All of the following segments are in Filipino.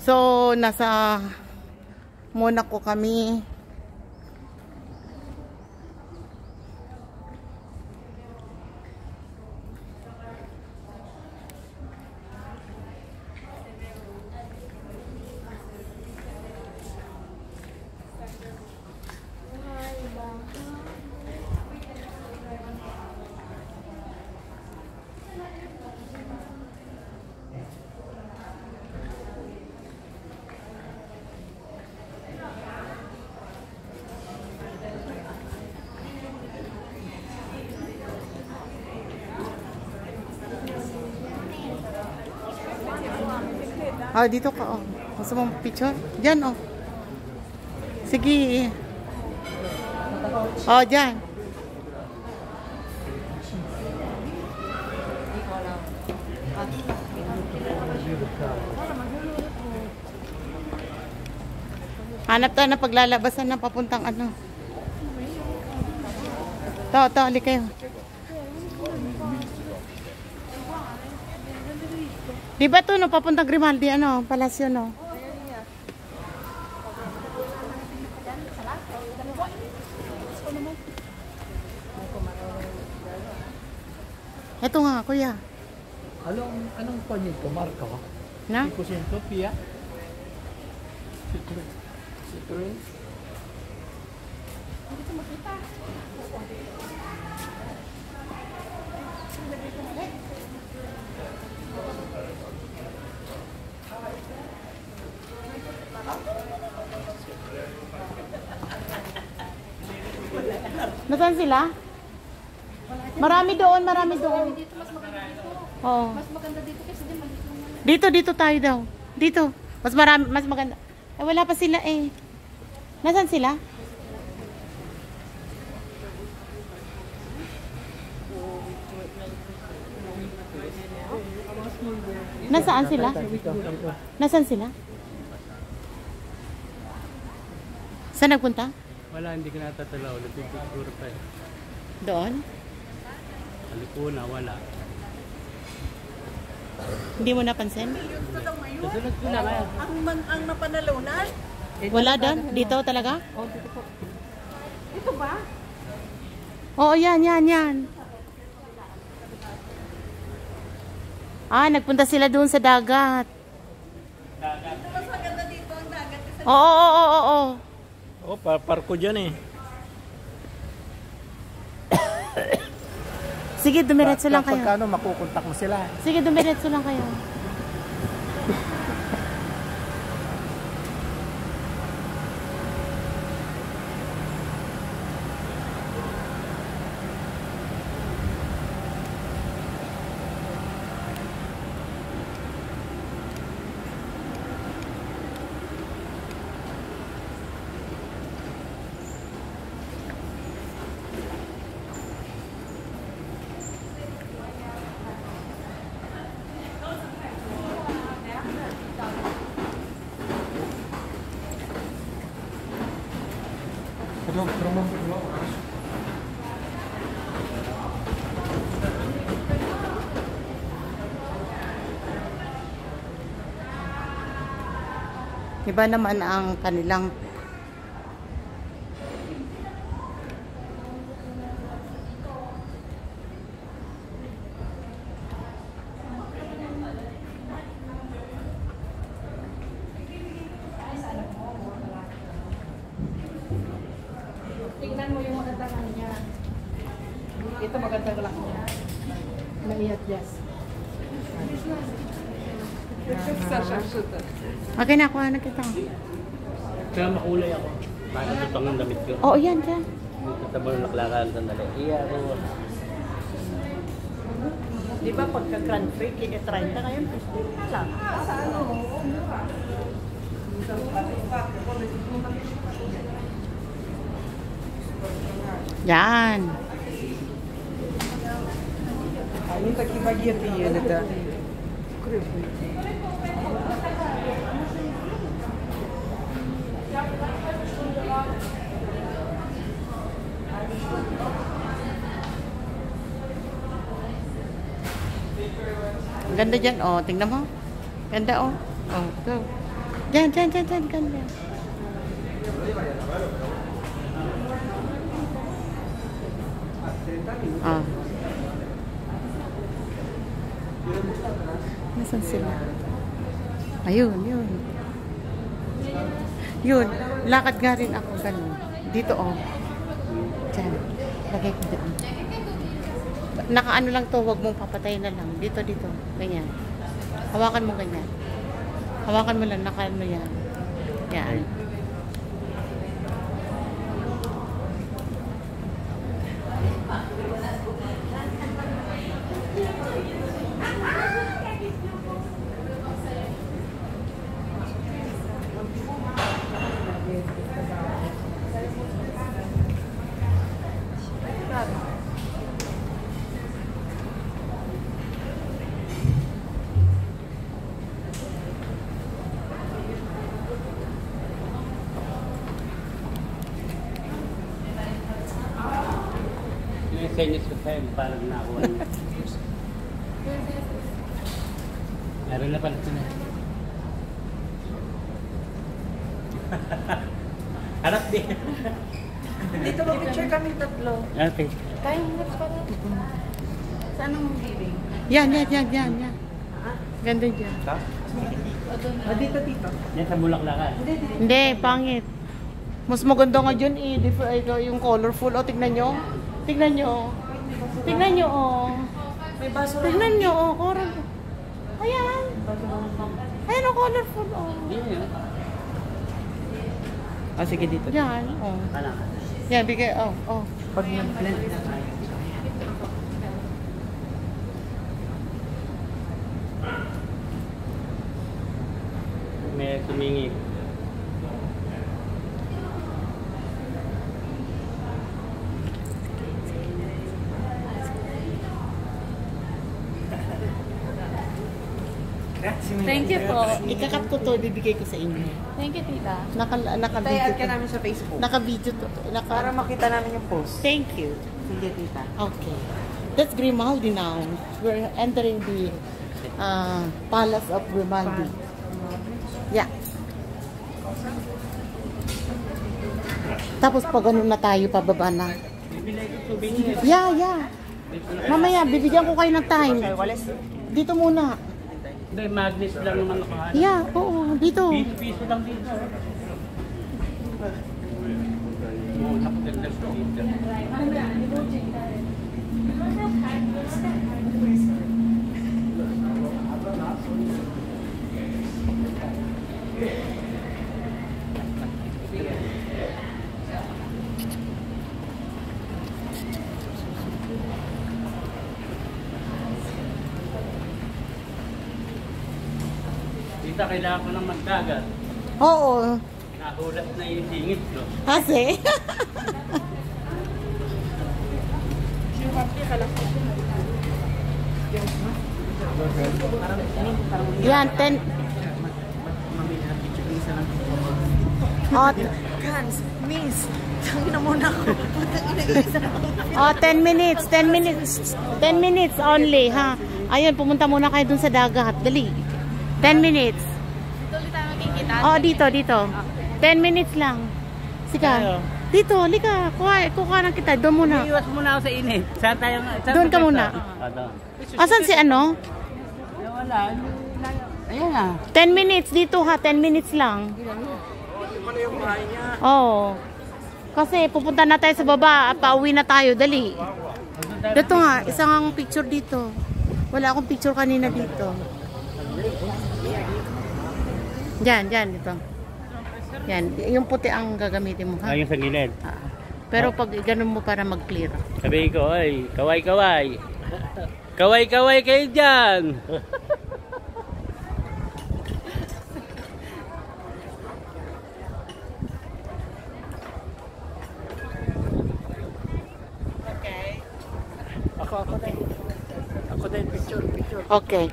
So, nasa Monaco kami. Ah, dito ka, oh. Gusto mong picture? Diyan, oh. Sige. Oh, diyan. Hanap tayo na paglalabasan na papuntang ano. To, halik kayo. Di ba ito, no? Papuntang Grimaldi, ano? Palasyo, no? Ito nga, kuya. Anong panyo ko? Marka? Na? 5% Pia? Citroen? Hindi ko makita. Nasaan sila? Marami doon, marami doon. Dito mas maganda dito. Oo. Mas maganda dito kasi din maliit lang. Dito tayo daw. Dito. Mas marami, mas maganda. Eh, wala pa sila eh. Nasaan sila? Nasaan sila? Nasaan sila? Saan nagpunta? Wala, hindi ka natatalaw. Nagpipigura pa eh. Doon? Alikuna, wala. Hindi mo napansin? Kasunod ko na kaya. Ang napanalunan? Wala doon? Dito talaga? Oh, dito po. Ito ba? Oo, yan. Ah, nagpunta sila doon sa dagat. Ito mas maganda dito ang dagat. Oo. Oh, parko dyan eh. Sige, dumiretso lang kayo. Pagkano makukontak mo sila? Sige, dumiretso lang kayo. Iba naman ang kanilang Tingnan mo yung magandang ano niya. Ito magandang laki niya. Na-i-adjust. Okay na, kuha na kita. Kaya makulay ako. Paano ito pang damit ko? Oo, yan. Ito mo naklakaan sandali. Iya ako. Di ba pagka Grand Prix, kika-30 ngayon, 15 na lang. Sa ano? Yan. Они такие багеты ели, да. Ganda dyan, oh. Tingnan mo. Ganda, oh. Oh, go. Diyan, diyan, diyan, diyan, ganda. Ah. Nasaan sila? Ayun, yun. Yun, lakad nga rin ako ganun. Dito, oh. Diyan. Lagay ko dito. Nakaano lang to, wag mong papatayin na lang. Dito, dito. Ganyan. Hawakan mo ganyan. Hawakan mo lang, nakaano yan. Yan. Yung senyas ko sa'yo, parang nakuha niya. Meron na pala ito na. Harap din. Dito mag-picture kami tatlo. Okay. Tayo minutes pa rin. Saan ang living? Yan, yan, yan, yan, yan. Ganda dyan. Dito, dito. Yan sa Bulaklakan. Hindi, pangit. Mas maganda nga dyan eh. Yung colorful. O, tignan nyo. Tignan nyo. Tignan nyo, oh. May baso lang. Tignan nyo, oh. Coral. Ayan. Ayan, oh, colorful, oh. Yan. Ah, sige dito. Yan, oh. Ano? Yan, bigay, oh, oh. Pag nag-blend na tayo. May sumingit. Thank you po. Ikakat ko to, bibigay ko sa inyo. Thank you, tita. Naka-video Tayo ka to. namin sa Facebook. Naka-video to. Para makita namin yung post. Thank you. Sige, tita. Okay. That's Grimaldi now. We're entering the Palace of Grimaldi. Yeah. Tapos pag ganun na tayo, pababa na. Bibili ko souvenir. Yeah, yeah. Mamaya, bibigyan ko kayo ng time. Dito muna. Hindi, magnet lang naman nakahanap. Yeah, oo. Dito. Piso lang dito. Oo, napaganda sa dito. Tita, kailangan ko ng magdagat. Oo. Nahulat na yung singit ko. Kasi. Yan, 10. Oh, Kans, miss. Tangin na muna ako. oh, 10 minutes, 10 minutes. 10 minutes only, ha? Ayun, pumunta muna kayo dun sa dagat. Dali. 10 minutes. Dito ulit tayo magkikita. Oh, dito, dito. 10 minutes lang. Sika. Dito, lika. Kuha na kita. Doon muna. Iwas muna ako sa init. Saan tayo? Doon ka muna. Doon. Asan si ano? Wala. Ayan na. 10 minutes dito ha. 10 minutes lang. Oo. Kasi pupunta na tayo sa baba at pauwi na tayo. Dali. Dito nga. Isang picture dito. Wala akong picture kanina dito. Diyan, diyan. Dito. Yan. Yung puti ang gagamitin mo ha. Ayun sa gilid. Pero pag ganun mo para mag-clear. Sabi ko, ay, kaway-kaway. Kaway-kaway kayo dyan. Ako din, picture. Okay.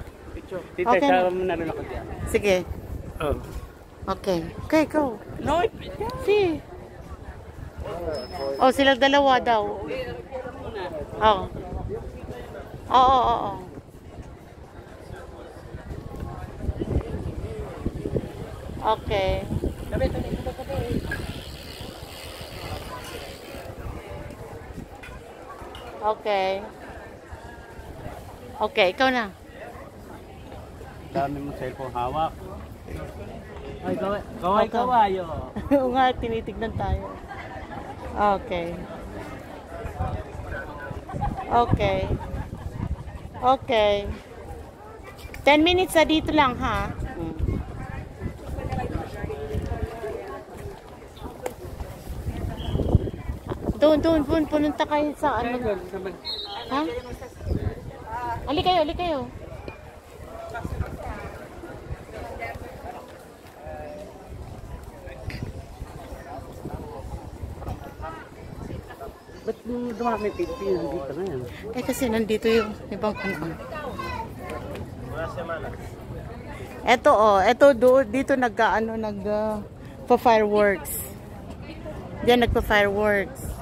Tita, Okay. sama mo na rin ako dyan. Sige. Oh. Okay. Okay, go. No, Si. Oh, silang dalawa daw. Oo. Oo, oo. Okay. Okay. Okay, ikaw na. Dami mo cellphone hawak. Ay, Okay. kawayo. Oo nga, tinitignan tayo. Okay. Okay. Okay. 10 minutes na dito lang, ha? Doon, pununta kayo sa ano. Ha? Ali kayo. Ba't dumami Pilipino dito ngayon? Kasi nandito yung ibang ano. Eto dito nag-fireworks. Diyan nagpa-fireworks.